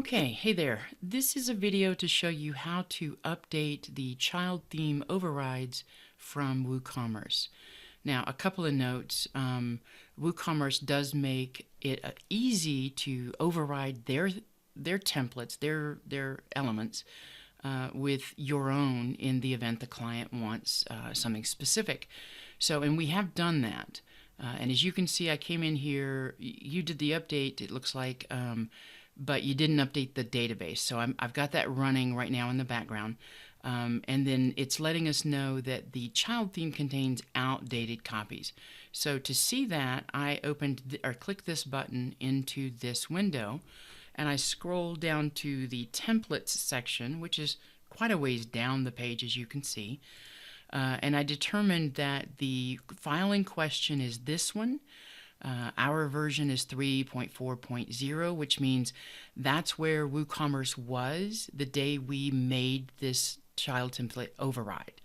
Okay, hey there. This is a video to show you how to update the child theme overrides from WooCommerce. Now, a couple of notes. WooCommerce does make it easy to override their templates, their elements, with your own in the event the client wants something specific. So, and we have done that. And as you can see, I came in here, you did the update, it looks like, but you didn't update the database. So I've got that running right now in the background. And then it's letting us know that the child theme contains outdated copies. So to see that, I clicked this button into this window, and I scroll down to the templates section, which is quite a ways down the page, as you can see. And I determined that the file in question is this one. Our version is 3.4.0, which means that's where WooCommerce was the day we made this child template override.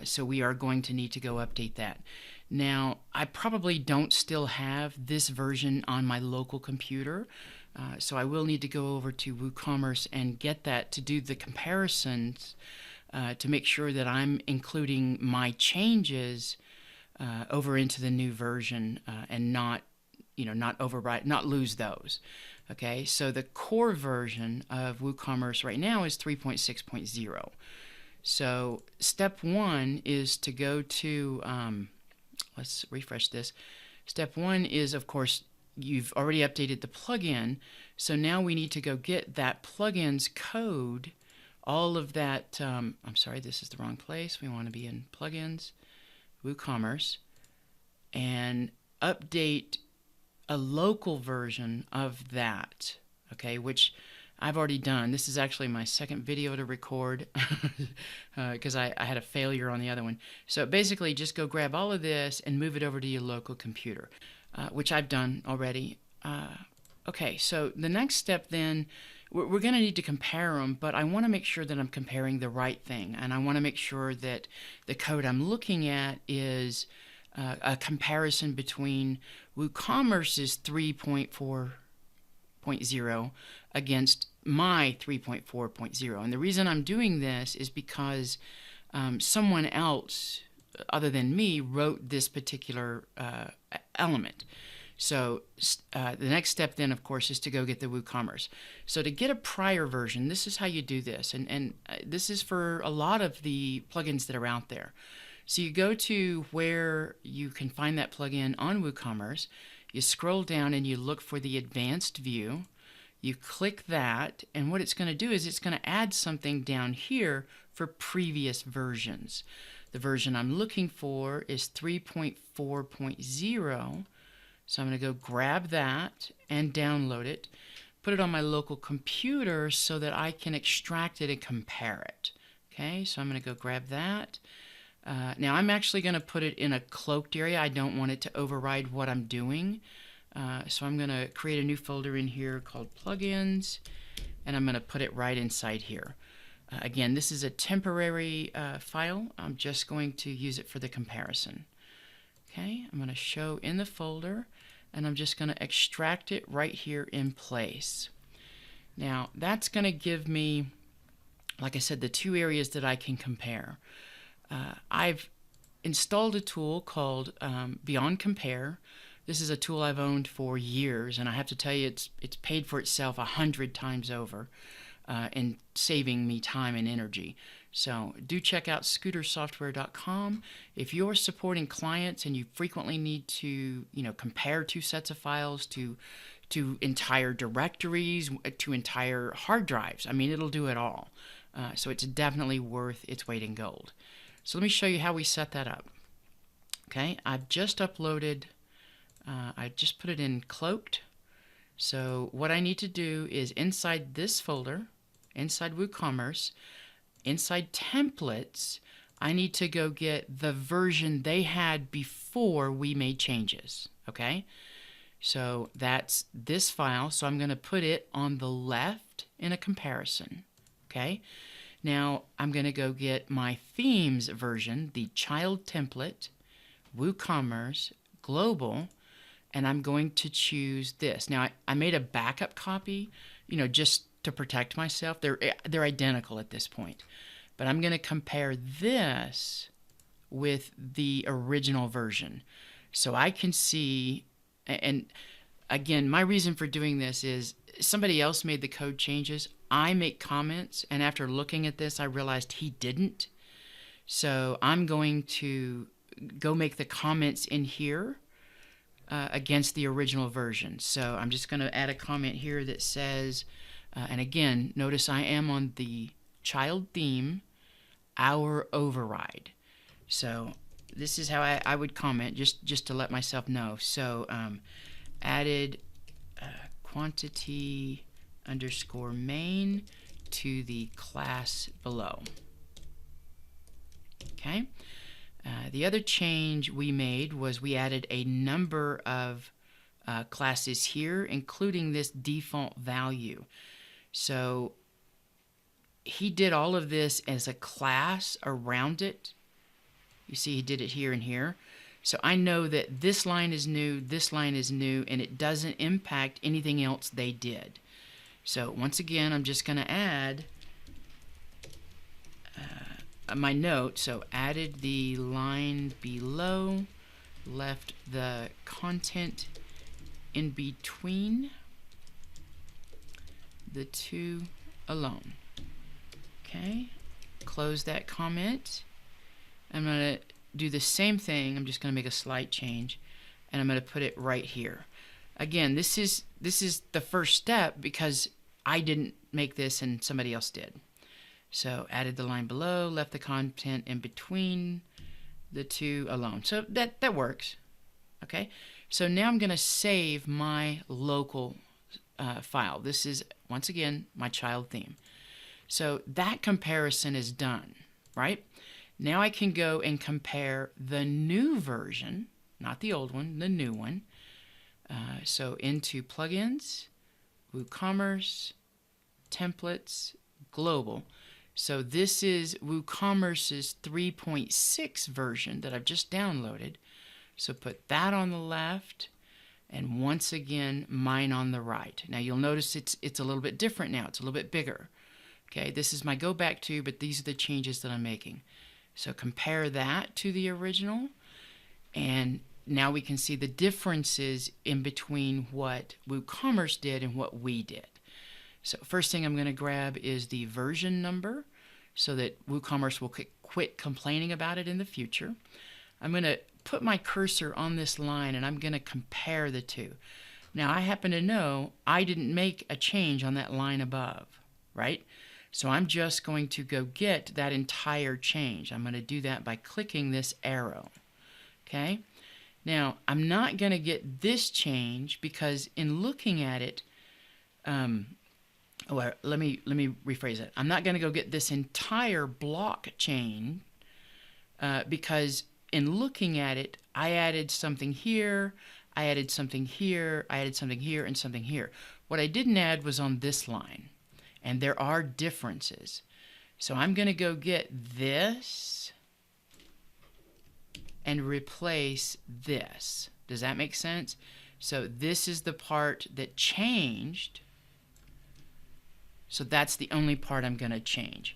So we are going to need to go update that. Now, I probably don't still have this version on my local computer, so I will need to go over to WooCommerce and get that to do the comparisons to make sure that I'm including my changes over into the new version and not override, not lose those. Okay, so the core version of WooCommerce right now is 3.6.0. So step one is to go to, let's refresh this. Step one is, of course, you've already updated the plugin, so now we need to go get that plugin's code, all of that, I'm sorry, this is the wrong place. We want to be in plugins, WooCommerce, and update a local version of that, okay, which I've already done. This is actually my second video to record because I had a failure on the other one. So basically just go grab all of this and move it over to your local computer, which I've done already. Okay, so the next step then, we're going to need to compare them, but I want to make sure that I'm comparing the right thing, and I want to make sure that the code I'm looking at is a comparison between WooCommerce's 3.4.0 against my 3.4.0. And the reason I'm doing this is because someone else other than me wrote this particular element. So the next step then, of course, is to go get the WooCommerce. So to get a prior version, this is how you do this. And this is for a lot of the plugins that are out there. So you go to where you can find that plugin on WooCommerce. You scroll down and you look for the advanced view. You click that, and what it's going to do is it's going to add something down here for previous versions. The version I'm looking for is 3.4.0. So I'm going to go grab that and download it, put it on my local computer so that I can extract it and compare it. Okay, so I'm going to go grab that. Now I'm actually going to put it in a cloaked area. I don't want it to override what I'm doing. So I'm going to create a new folder in here called plugins, and I'm going to put it right inside here. Again, this is a temporary file. I'm just going to use it for the comparison. Okay, I'm going to show in the folder, and I'm just going to extract it right here in place. Now that's going to give me, like I said, the two areas that I can compare. I've installed a tool called Beyond Compare. This is a tool I've owned for years, and I have to tell you, it's paid for itself 100 times over in saving me time and energy. So do check out scootersoftware.com. If you're supporting clients and you frequently need to, compare two sets of files to entire directories, to entire hard drives, I mean, it'll do it all. So it's definitely worth its weight in gold. So let me show you how we set that up. Okay, I've just uploaded, I just put it in cloaked. So what I need to do is inside this folder, inside WooCommerce, inside templates, I need to go get the version they had before we made changes. Okay, so that's this file, so I'm going to put it on the left in a comparison. Okay, now I'm going to go get my themes version, the child template, WooCommerce, global, and I'm going to choose this. Now I made a backup copy, just to protect myself. They're identical at this point. But I'm going to compare this with the original version. So I can see, and again, my reason for doing this is somebody else made the code changes. I make comments, and after looking at this, I realized he didn't. So I'm going to go make the comments in here against the original version. So I'm just going to add a comment here that says, and again, notice I am on the child theme, our override. So this is how I would comment, just to let myself know. So added quantity underscore main to the class below. Okay. The other change we made was we added a number of classes here, including this default value. So he did all of this as a class around it. You see he did it here and here. So I know that this line is new, and it doesn't impact anything else they did. So once again, I'm just going to add my note. So added the line below, left the content in between the two alone. Okay, close that comment. I'm going to do the same thing. I'm just going to make a slight change, and I'm going to put it right here. Again, this is the first step because I didn't make this and somebody else did. So added the line below, left the content in between the two alone. So that works. Okay. So now I'm going to save my local file. This is, once again, my child theme. So that comparison is done, right? Now I can go and compare the new version, not the old one, the new one. So into plugins, WooCommerce, templates, global. So this is WooCommerce's 3.6 version that I've just downloaded. So put that on the left, and once again, mine on the right. Now you'll notice it's a little bit different now. It's a little bit bigger. Okay, this is my go back to, but these are the changes that I'm making. So compare that to the original, and now we can see the differences in between what WooCommerce did and what we did. So first thing I'm going to grab is the version number so that WooCommerce will quit complaining about it in the future. I'm going to put my cursor on this line and I'm going to compare the two. Now I happen to know I didn't make a change on that line above, right? So I'm just going to go get that entire change. I'm going to do that by clicking this arrow. Okay? Now I'm not going to get this change because in looking at it, well, let me rephrase it. I'm not going to go get this entire block chain because in looking at it, I added something here, I added something here, I added something here, and something here. What I didn't add was on this line, and there are differences. So I'm going to go get this and replace this. Does that make sense? So this is the part that changed. So that's the only part I'm going to change.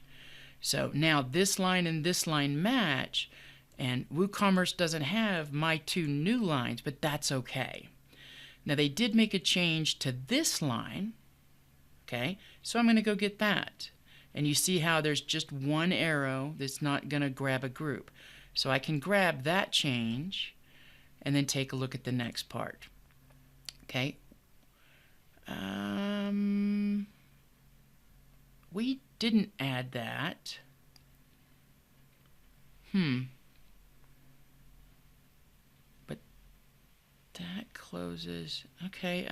So now this line and this line match, and WooCommerce doesn't have my two new lines, but that's okay. Now they did make a change to this line, okay? So I'm going to go get that. And you see how there's just one arrow that's not going to grab a group. So I can grab that change and then take a look at the next part. Okay? We didn't add that. But that closes. Okay.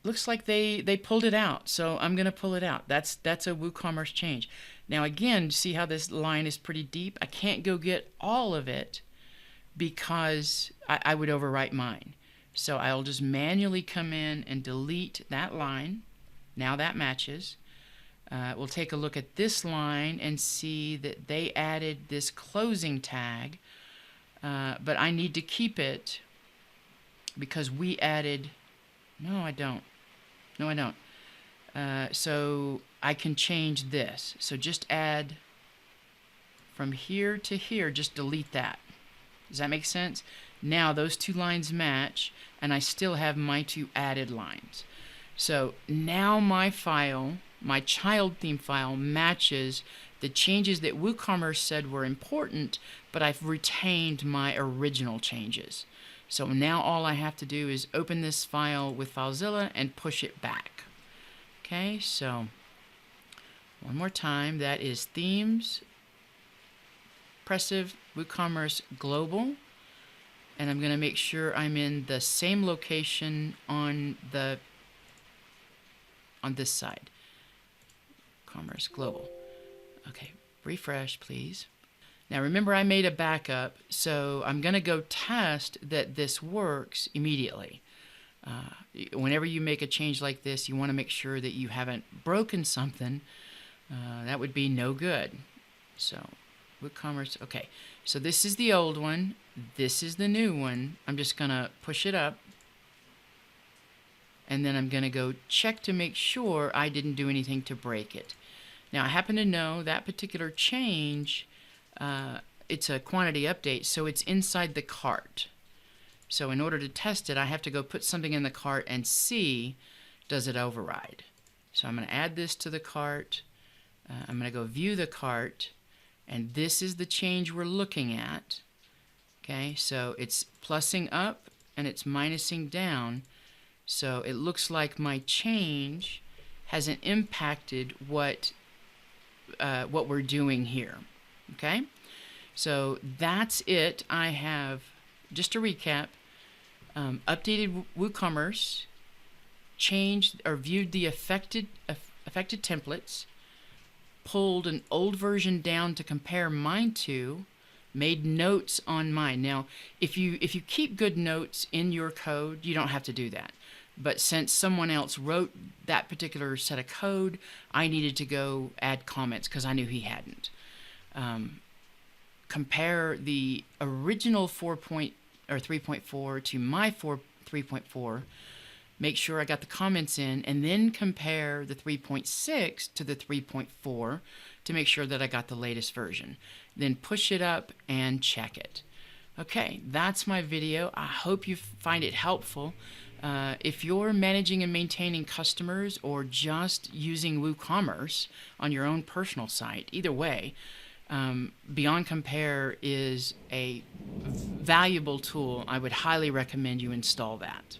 Looks like they pulled it out, so I'm going to pull it out. That's a WooCommerce change. Now again, see how this line is pretty deep? I can't go get all of it because I would overwrite mine. So I'll just manually come in and delete that line. Now that matches. We'll take a look at this line and see that they added this closing tag, but I need to keep it because we added No, I don't. No, I don't. So I can change this. So just add from here to here, just delete that. Does that make sense? Now those two lines match, and I still have my two added lines. So now my file, my child theme file, matches the changes that WooCommerce said were important, but I've retained my original changes. So now all I have to do is open this file with FileZilla and push it back. Okay, so one more time, that is themes, Impressive, WooCommerce Global, and I'm going to make sure I'm in the same location on this side. Commerce Global. Okay, refresh, please. Now remember, I made a backup, so I'm going to go test that this works immediately. Whenever you make a change like this, you want to make sure that you haven't broken something. That would be no good. So WooCommerce, okay. So this is the old one. This is the new one. I'm just going to push it up. And then I'm going to go check to make sure I didn't do anything to break it. Now I happen to know that particular change, it's a quantity update, so it's inside the cart. So in order to test it, I have to go put something in the cart and see, does it override? So I'm going to add this to the cart. I'm going to go view the cart, and this is the change we're looking at. Okay, so it's plussing up and it's minusing down. So it looks like my change hasn't impacted what we're doing here. Okay, so that's it. I have, just to recap, updated WooCommerce, changed or viewed the affected templates, pulled an old version down to compare mine to, made notes on mine. Now, if you keep good notes in your code, you don't have to do that. But since someone else wrote that particular set of code, I needed to go add comments because I knew he hadn't. Compare the original 3.4 to my 3.4. Make sure I got the comments in, and then compare the 3.6 to the 3.4 to make sure that I got the latest version. Then push it up and check it. Okay, that's my video. I hope you find it helpful. If you're managing and maintaining customers or just using WooCommerce on your own personal site, either way, Beyond Compare is a valuable tool. I would highly recommend you install that.